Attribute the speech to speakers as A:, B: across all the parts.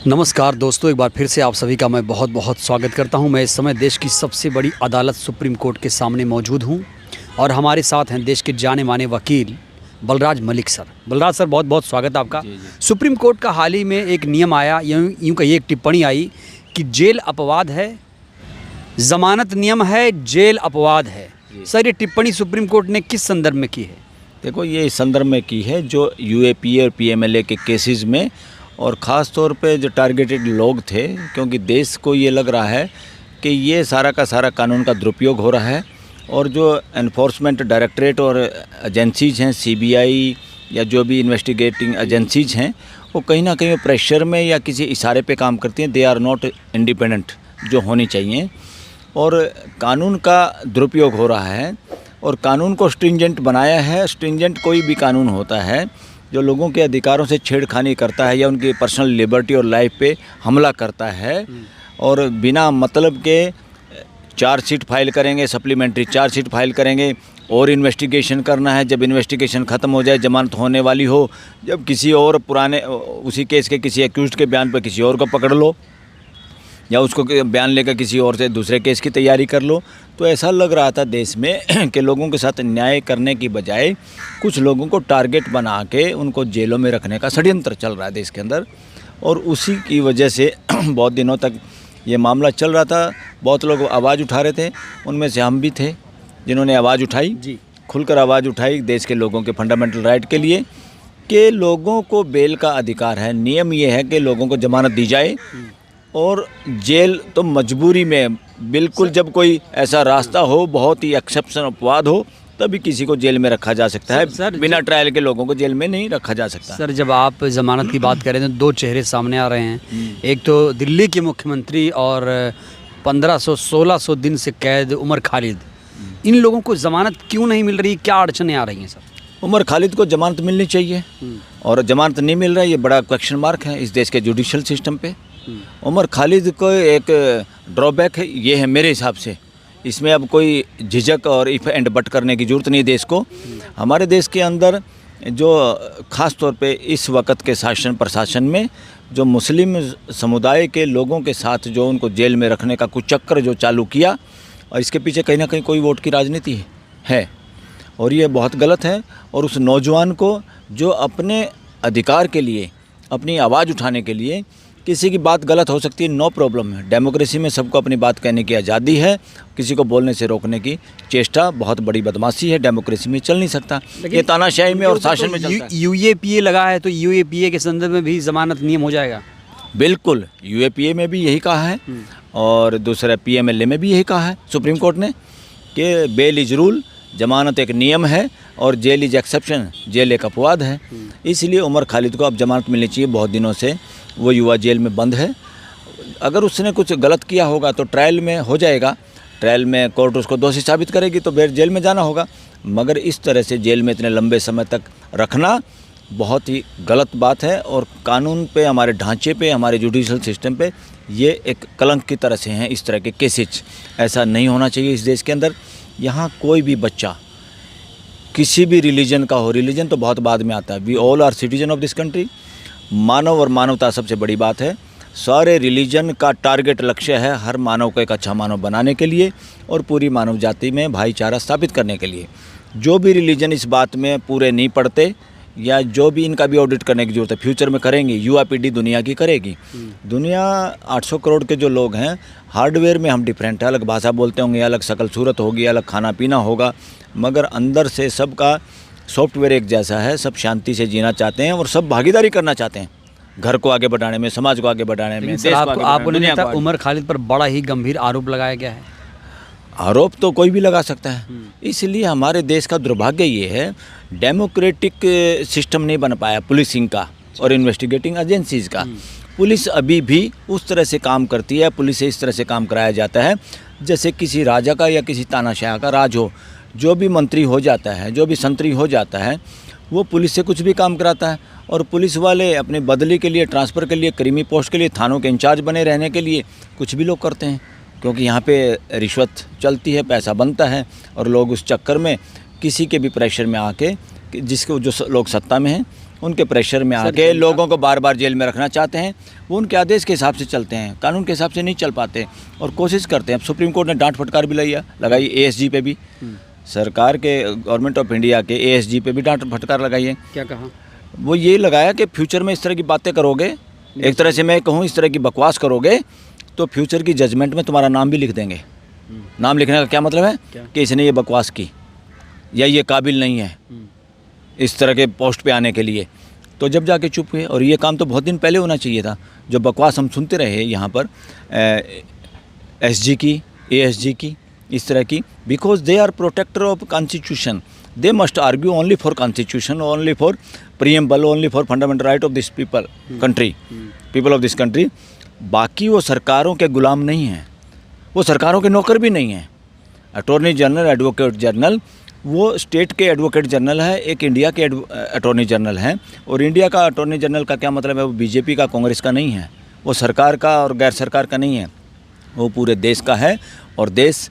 A: नमस्कार दोस्तों, एक बार फिर से आप सभी का मैं बहुत बहुत स्वागत करता हूं। मैं इस समय देश की सबसे बड़ी अदालत सुप्रीम कोर्ट के सामने मौजूद हूं और हमारे साथ हैं देश के जाने माने वकील बलराज मलिक सर। बलराज सर, बहुत बहुत स्वागत है आपका। सुप्रीम कोर्ट का हाल ही में एक नियम आया, यूँ कहिए एक टिप्पणी आई कि जेल अपवाद है, ज़मानत नियम है, जेल अपवाद है। सर, ये टिप्पणी सुप्रीम कोर्ट ने किस संदर्भ में की है?
B: देखो, ये इस संदर्भ में की है जो यूएपीए और पीएमएलए के केसेस में, और ख़ास तौर पे जो टारगेटेड लोग थे, क्योंकि देश को ये लग रहा है कि ये सारा का सारा कानून का दुरुपयोग हो रहा है और जो एनफोर्समेंट डायरेक्टरेट और एजेंसीज हैं, सीबीआई या जो भी इन्वेस्टिगेटिंग एजेंसीज हैं, वो कहीं ना कहीं प्रेशर में या किसी इशारे पे काम करती हैं। दे आर नॉट इंडिपेंडेंट जो होनी चाहिए, और कानून का दुरुपयोग हो रहा है। और कानून को स्ट्रिंजेंट बनाया है। स्ट्रिंजेंट कोई भी कानून होता है जो लोगों के अधिकारों से छेड़खानी करता है या उनकी पर्सनल लिबर्टी और लाइफ पे हमला करता है, और बिना मतलब के चार्जशीट फाइल करेंगे, सप्लीमेंट्री चार्जशीट फाइल करेंगे, और इन्वेस्टिगेशन करना है। जब इन्वेस्टिगेशन ख़त्म हो जाए, जमानत होने वाली हो, जब किसी और पुराने उसी केस के किसी एक्यूज्ड के बयान पर किसी और को पकड़ लो या उसको बयान लेकर किसी और से दूसरे केस की तैयारी कर लो। तो ऐसा लग रहा था देश में कि लोगों के साथ न्याय करने की बजाय कुछ लोगों को टारगेट बना के उनको जेलों में रखने का षड्यंत्र चल रहा है देश के अंदर, और उसी की वजह से बहुत दिनों तक ये मामला चल रहा था। बहुत लोग आवाज़ उठा रहे थे, उनमें से हम भी थे जिन्होंने आवाज़ उठाई जी, खुलकर आवाज़ उठाई देश के लोगों के फंडामेंटल राइट के लिए कि लोगों को बेल का अधिकार है। नियम ये है कि लोगों को जमानत दी जाए, और जेल तो मजबूरी में, बिल्कुल जब कोई ऐसा रास्ता हो, बहुत ही एक्सेप्शन अपवाद हो, तभी किसी को जेल में रखा जा सकता है। सर, बिना ट्रायल के लोगों को जेल में नहीं रखा जा सकता।
A: सर, जब आप ज़मानत की बात करें तो दो चेहरे सामने आ रहे हैं। एक तो दिल्ली के मुख्यमंत्री और 1500-1600 दिन से कैद उमर खालिद। इन लोगों को ज़मानत क्यों नहीं मिल रही? क्या अड़चनें आ रही हैं सर?
B: उमर खालिद को जमानत मिलनी चाहिए और जमानत नहीं मिल रहा है, ये बड़ा क्वेश्चन मार्क है इस देश के जुडिशल सिस्टम पे। उमर खालिद को एक ड्रॉबैक है, ये है मेरे हिसाब से। इसमें अब कोई झिझक और इफ एंड बट करने की ज़रूरत नहीं देश को। हमारे देश के अंदर जो ख़ास तौर पे इस वक्त के शासन प्रशासन में जो मुस्लिम समुदाय के लोगों के साथ जो उनको जेल में रखने का कुछ चक्कर जो चालू किया, और इसके पीछे कहीं ना कहीं कोई वोट की राजनीति है, और ये बहुत गलत है। और उस नौजवान को जो अपने अधिकार के लिए, अपनी आवाज़ उठाने के लिए, किसी की बात गलत हो सकती है, नो प्रॉब्लम है। डेमोक्रेसी में सबको अपनी बात कहने की आज़ादी है। किसी को बोलने से रोकने की चेष्टा बहुत बड़ी बदमाशी है, डेमोक्रेसी में चल नहीं सकता। ये तानाशाही में और शासन में चलता है।
A: यूएपीए लगा है, तो यूएपीए के संदर्भ में भी ज़मानत नियम हो जाएगा?
B: बिल्कुल, यूएपीए में भी यही कहा है और दूसरा पीएमएलए में भी यही कहा है सुप्रीम कोर्ट ने कि बेल इज रूल, जमानत एक नियम है और जेल इज एक्सेप्शन, जेल एक अपवाद है। इसलिए उमर खालिद को अब जमानत मिलनी चाहिए। बहुत दिनों से वो युवा जेल में बंद है। अगर उसने कुछ गलत किया होगा तो ट्रायल में हो जाएगा, ट्रायल में कोर्ट उसको दोषी साबित करेगी तो फिर जेल में जाना होगा। मगर इस तरह से जेल में इतने लंबे समय तक रखना बहुत ही गलत बात है, और कानून पे, हमारे ढांचे पे, हमारे जुडिशल सिस्टम पे ये एक कलंक की तरह से हैं इस तरह के केसेज। ऐसा नहीं होना चाहिए इस देश के अंदर। यहाँ कोई भी बच्चा किसी भी रिलीजन का हो, रिलीजन तो बहुत बाद में आता है, we all are citizen of this country. मानव और मानवता सबसे बड़ी बात है। सारे रिलीजन का टारगेट लक्ष्य है हर मानव को एक अच्छा मानव बनाने के लिए और पूरी मानव जाति में भाईचारा स्थापित करने के लिए। जो भी रिलीजन इस बात में पूरे नहीं पड़ते, या जो भी, इनका भी ऑडिट करने की जरूरत है, फ्यूचर में करेंगे, यूआईपीडी दुनिया की करेगी। दुनिया 800 करोड़ के जो लोग हैं, हार्डवेयर में हम डिफरेंट है, अलग भाषा बोलते होंगे, अलग शक्ल सूरत होगी, अलग खाना पीना होगा, मगर अंदर से सबका सॉफ्टवेयर एक जैसा है। सब शांति से जीना चाहते हैं और सब भागीदारी करना चाहते हैं, घर को आगे बढ़ाने में, समाज को आगे बढ़ाने में, देश को आगे बढ़ाने में।
A: उमर खालिद पर बड़ा ही गंभीर आरोप लगाया गया है।
B: आरोप तो कोई भी लगा सकता है। इसलिए हमारे देश का दुर्भाग्य ये है, डेमोक्रेटिक सिस्टम नहीं बन पाया पुलिसिंग का और इन्वेस्टिगेटिंग एजेंसीज़ का। पुलिस अभी भी उस तरह से काम करती है, पुलिस से इस तरह से काम कराया जाता है जैसे किसी राजा का या किसी तानाशाह का राज हो। जो भी मंत्री हो जाता है, जो भी संतरी हो जाता है, वो पुलिस से कुछ भी काम कराता है, और पुलिस वाले अपने बदली के लिए, ट्रांसफ़र के लिए, क्रीमी पोस्ट के लिए, थानों के इंचार्ज बने रहने के लिए कुछ भी लोग करते हैं, क्योंकि यहाँ पे रिश्वत चलती है, पैसा बनता है, और लोग उस चक्कर में किसी के भी प्रेशर में आके, जिसके जो लोग सत्ता में हैं, उनके प्रेशर में आके लोगों को बार बार जेल में रखना चाहते हैं। वो उनके आदेश के हिसाब से चलते हैं, कानून के हिसाब से नहीं चल पाते और कोशिश करते हैं। अब सुप्रीम कोर्ट ने डांट फटकार भी लगाई ASG पे भी, सरकार के गवर्नमेंट ऑफ इंडिया के ASG पे भी डांट फटकार लगाई है।
A: क्या कहा?
B: वो ये लगाया कि फ्यूचर में इस तरह की बातें करोगे, एक तरह से मैं कहूँ इस तरह की बकवास करोगे तो फ्यूचर की जजमेंट में तुम्हारा नाम भी लिख देंगे। नाम लिखने का क्या मतलब है? कि इसने ये बकवास की या ये काबिल नहीं है इस तरह के पोस्ट पे आने के लिए। तो जब जाके चुप हुए, और ये काम तो बहुत दिन पहले होना चाहिए था। जो बकवास हम सुनते रहे यहाँ पर SG की, ASG की, इस तरह की, because they are protector of constitution, they must argue only for constitution, only for preamble, only for fundamental right of this people country, people of this country. बाकी वो सरकारों के गुलाम नहीं हैं, वो सरकारों के नौकर भी नहीं हैं। अटॉर्नी जनरल, एडवोकेट जनरल, वो स्टेट के एडवोकेट जनरल है, एक इंडिया के अटॉर्नी जनरल हैं। और इंडिया का अटॉर्नी जनरल का क्या मतलब है? वो बीजेपी का, कांग्रेस का नहीं है, वो सरकार का और गैर सरकार का नहीं है, वो पूरे देश का है। और देश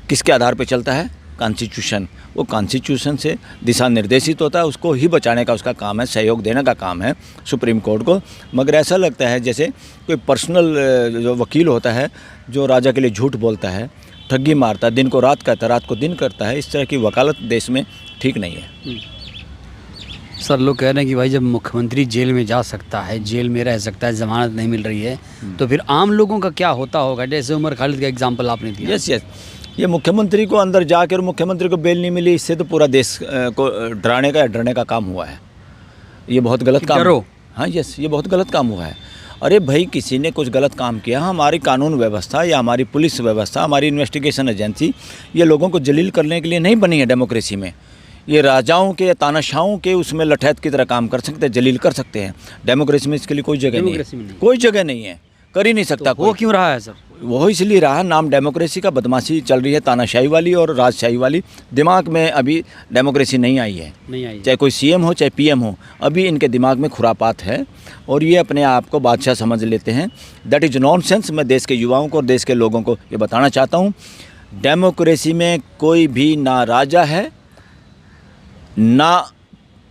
B: किसके आधार पे चलता है? कॉन्स्टिट्यूशन। वो कॉन्स्टिट्यूशन से दिशा निर्देशित होता है, उसको ही बचाने का उसका काम है, सहयोग देने का काम है सुप्रीम कोर्ट को। मगर ऐसा लगता है जैसे कोई पर्सनल जो वकील होता है, जो राजा के लिए झूठ बोलता है, ठगी मारता है, दिन को रात कहता है, रात को दिन करता है, इस तरह की वकालत देश में ठीक नहीं है।
A: सर, लोग कह रहे हैं कि भाई जब मुख्यमंत्री जेल में जा सकता है, जेल में रह सकता है, जमानत नहीं मिल रही है, तो फिर आम लोगों का क्या होता होगा? जैसे उमर खालिद का एग्जाम्पल आपने दिया।
B: यस, ये मुख्यमंत्री को अंदर जाकर मुख्यमंत्री को बेल नहीं मिली, इससे तो पूरा देश को डराने का या डरने का काम हुआ है। ये बहुत गलत काम है। हाँ, यस, ये बहुत गलत काम हुआ है। अरे भाई, किसी ने कुछ गलत काम किया, हमारी कानून व्यवस्था या हमारी पुलिस व्यवस्था, हमारी इन्वेस्टिगेशन एजेंसी, ये लोगों को जलील करने के लिए नहीं बनी है डेमोक्रेसी में। ये राजाओं के, तानाशाहों के उसमें लठैत की तरह काम कर सकते हैं, जलील कर सकते हैं। डेमोक्रेसी में इसके लिए कोई जगह नहीं है, कोई जगह नहीं है, कर ही नहीं सकता।
A: तो वो क्यों रहा है सर?
B: वो इसलिए रहा, नाम डेमोक्रेसी का, बदमाशी चल रही है, तानाशाही वाली और राजशाही वाली। दिमाग में अभी डेमोक्रेसी नहीं आई है, चाहे कोई CM हो चाहे PM हो, अभी इनके दिमाग में खुरापात है और ये अपने आप को बादशाह समझ लेते हैं। That is nonsense. मैं देश के युवाओं को और देश के लोगों को ये बताना चाहता हूँ, डेमोक्रेसी में कोई भी ना राजा है ना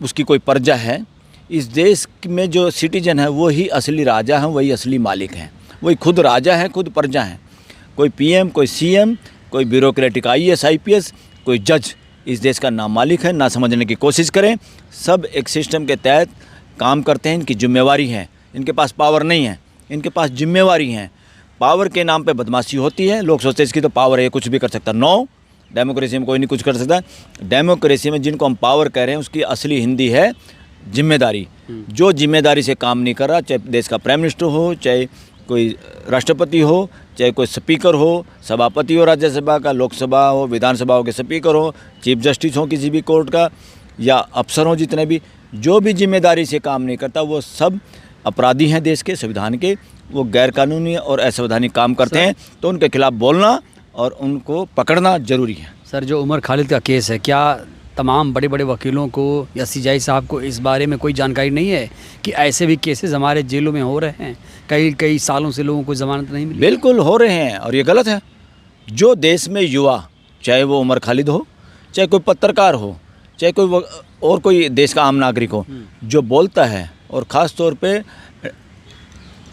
B: उसकी कोई प्रजा है। इस देश में जो सिटीजन है वो ही असली राजा हैं, वही असली मालिक हैं, वही खुद राजा है, खुद प्रजा हैं। कोई PM, कोई CM, कोई ब्यूरोक्रेटिक IAS IPS, कोई जज इस देश का ना मालिक है, ना समझने की कोशिश करें। सब एक सिस्टम के तहत काम करते हैं, इनकी जिम्मेवारी है। इनके पास पावर नहीं है, इनके पास जिम्मेवारी है। पावर के नाम पे बदमाशी होती है, लोग सोचते हैं इसकी तो पावर है, कुछ भी कर सकता। नो, डेमोक्रेसी में कोई नहीं कुछ कर सकता। डेमोक्रेसी में जिनको हम पावर कह रहे हैं उसकी असली हिंदी है जिम्मेदारी। जो जिम्मेदारी से काम नहीं कर रहा, चाहे देश का प्राइम मिनिस्टर हो, चाहे कोई राष्ट्रपति हो, चाहे कोई स्पीकर हो, सभापति हो राज्यसभा का, लोकसभा हो, विधानसभाओं के स्पीकर हो, चीफ जस्टिस हो किसी भी कोर्ट का, या अफसर हो जितने भी, जो भी जिम्मेदारी से काम नहीं करता वो सब अपराधी हैं देश के, संविधान के। वो गैरकानूनी और असंवैधानिक काम करते हैं, तो उनके खिलाफ बोलना और उनको पकड़ना जरूरी है।
A: सर, जो उमर खालिद का केस है, क्या तमाम बड़े बड़े वकीलों को या CJI साहब को इस बारे में कोई जानकारी नहीं है कि ऐसे भी केसेस हमारे जेलों में हो रहे हैं? कई सालों से लोगों को ज़मानत नहीं मिली।
B: बिल्कुल हो रहे हैं और ये गलत है। जो देश में युवा, चाहे वो उमर खालिद हो, चाहे कोई पत्रकार हो, चाहे कोई और कोई देश का आम नागरिक हो, जो बोलता है, और ख़ास तौर पे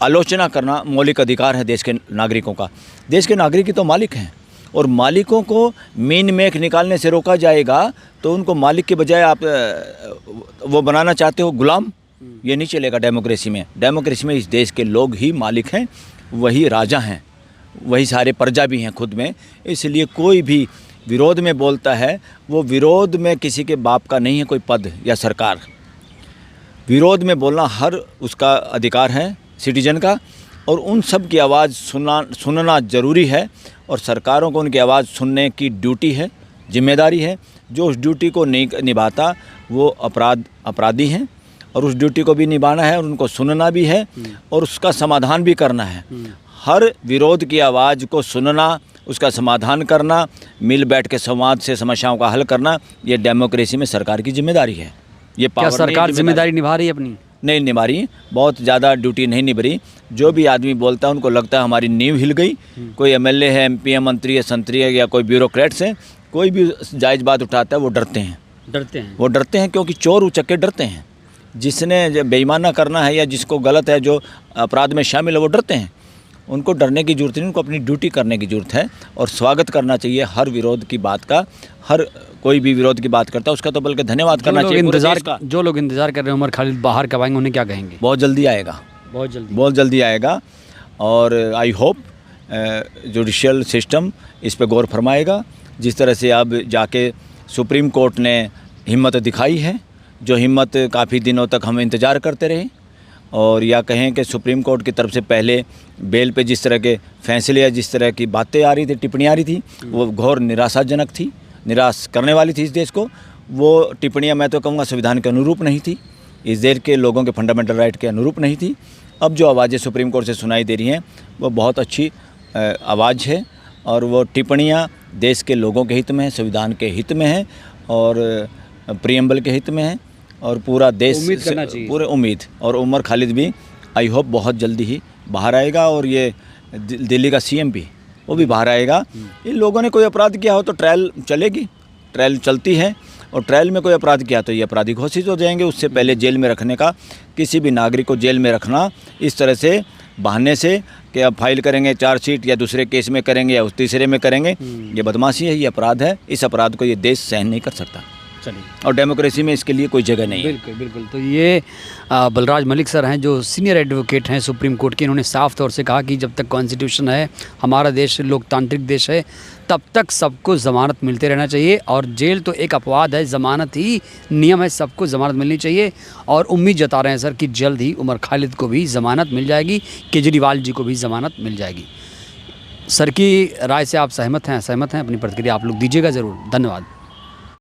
B: आलोचना करना मौलिक अधिकार है देश के नागरिकों का। देश के नागरिक ही तो मालिक हैं, और मालिकों को मीन मेख निकालने से रोका जाएगा तो उनको मालिक के बजाय आप वो बनाना चाहते हो गुलाम, ये नहीं चलेगा डेमोक्रेसी में। डेमोक्रेसी में इस देश के लोग ही मालिक हैं, वही राजा हैं, वही सारे प्रजा भी हैं खुद में। इसलिए कोई भी विरोध में बोलता है, वो विरोध में किसी के बाप का नहीं है कोई पद या सरकार। विरोध में बोलना हर उसका अधिकार है सिटीजन का, और उन सब की आवाज़ सुनना ज़रूरी है, और सरकारों को उनकी आवाज़ सुनने की ड्यूटी है, जिम्मेदारी है। जो उस ड्यूटी को नहीं निभाता वो अपराधी हैं, और उस ड्यूटी को भी निभाना है और उनको सुनना भी है और उसका समाधान भी करना है। हर विरोध की आवाज़ को सुनना, उसका समाधान करना, मिल बैठ के संवाद से समस्याओं का हल करना, ये डेमोक्रेसी में सरकार की जिम्मेदारी है। ये
A: क्या सरकार जिम्मेदारी निभा रही है अपनी?
B: नहीं निभा रही, बहुत ज़्यादा ड्यूटी नहीं निभ रही। जो भी आदमी बोलता है उनको लगता है हमारी नींव हिल गई। कोई MLA है, MP है, मंत्री है, संतरी है, या कोई ब्यूरोक्रेट्स है, कोई भी जायज़ बात उठाता है वो डरते हैं। वो डरते हैं क्योंकि चोर उचक्के डरते हैं। जिसने जो बेईमाना करना है या जिसको गलत है, जो अपराध में शामिल है, वो डरते हैं। उनको डरने की ज़रूरत नहीं, उनको अपनी ड्यूटी करने की ज़रूरत है और स्वागत करना चाहिए हर विरोध की बात का। हर कोई भी विरोध की बात करता है उसका तो बल्कि धन्यवाद करना चाहिए पूरे देश का।
A: जो लोग इंतज़ार कर रहे हैं उमर खालिद बाहर कब आएंगे, उन्हें क्या कहेंगे?
B: बहुत जल्दी आएगा, बहुत जल्दी आएगा। और आई होप जुडिशियल सिस्टम इस पे गौर फरमाएगा। जिस तरह से अब जाके सुप्रीम कोर्ट ने हिम्मत दिखाई है, जो हिम्मत काफ़ी दिनों तक हम इंतज़ार करते रहे, और या कहें कि सुप्रीम कोर्ट की तरफ से पहले बेल पे जिस तरह के फैसले या जिस तरह की बातें आ रही थी, टिप्पणियाँ आ रही थी, वो घोर निराशाजनक थी, निराश करने वाली थी इस देश को। वो टिप्पणियाँ मैं तो कहूँगा संविधान के अनुरूप नहीं थी, इस देश के लोगों के फंडामेंटल राइट के अनुरूप नहीं थी। अब जो आवाज़ें सुप्रीम कोर्ट से सुनाई दे रही हैं वो बहुत अच्छी आवाज़ है, और वो टिप्पणियाँ देश के लोगों के हित में है, संविधान के हित में है, और प्रियम्बल के हित में है, और पूरा देश
A: उम्मीद करना चाहिए,
B: पूरे उम्मीद। और उमर खालिद भी आई होप बहुत जल्दी ही बाहर आएगा, और ये दिल्ली का सीएम भी, वो भी बाहर आएगा। इन लोगों ने कोई अपराध किया हो तो ट्रायल चलेगी, ट्रायल चलती है, और ट्रायल में कोई अपराध किया तो ये अपराधी घोषित हो जाएंगे। उससे पहले जेल में रखने का, किसी भी नागरिक को जेल में रखना इस तरह से बहाने से कि अब फाइल करेंगे चार्जशीट या दूसरे केस में करेंगे या उस तीसरे में करेंगे, ये बदमाशी है, ये अपराध है। इस अपराध को ये देश सहन नहीं कर सकता।
A: चलिए,
B: और डेमोक्रेसी में इसके लिए कोई जगह नहीं है।
A: बिल्कुल बिल्कुल। तो ये बलराज मलिक सर हैं, जो सीनियर एडवोकेट हैं सुप्रीम कोर्ट के। इन्होंने साफ तौर से कहा कि जब तक कॉन्स्टिट्यूशन है, हमारा देश लोकतांत्रिक देश है, तब तक सबको ज़मानत मिलते रहना चाहिए, और जेल तो एक अपवाद है, ज़मानत ही नियम है, सबको ज़मानत मिलनी चाहिए। और उम्मीद जता रहे हैं सर कि जल्द ही उमर खालिद को भी ज़मानत मिल जाएगी, केजरीवाल जी को भी ज़मानत मिल जाएगी। सर की राय से आप सहमत हैं? अपनी प्रतिक्रिया आप लोग दीजिएगा ज़रूर। धन्यवाद।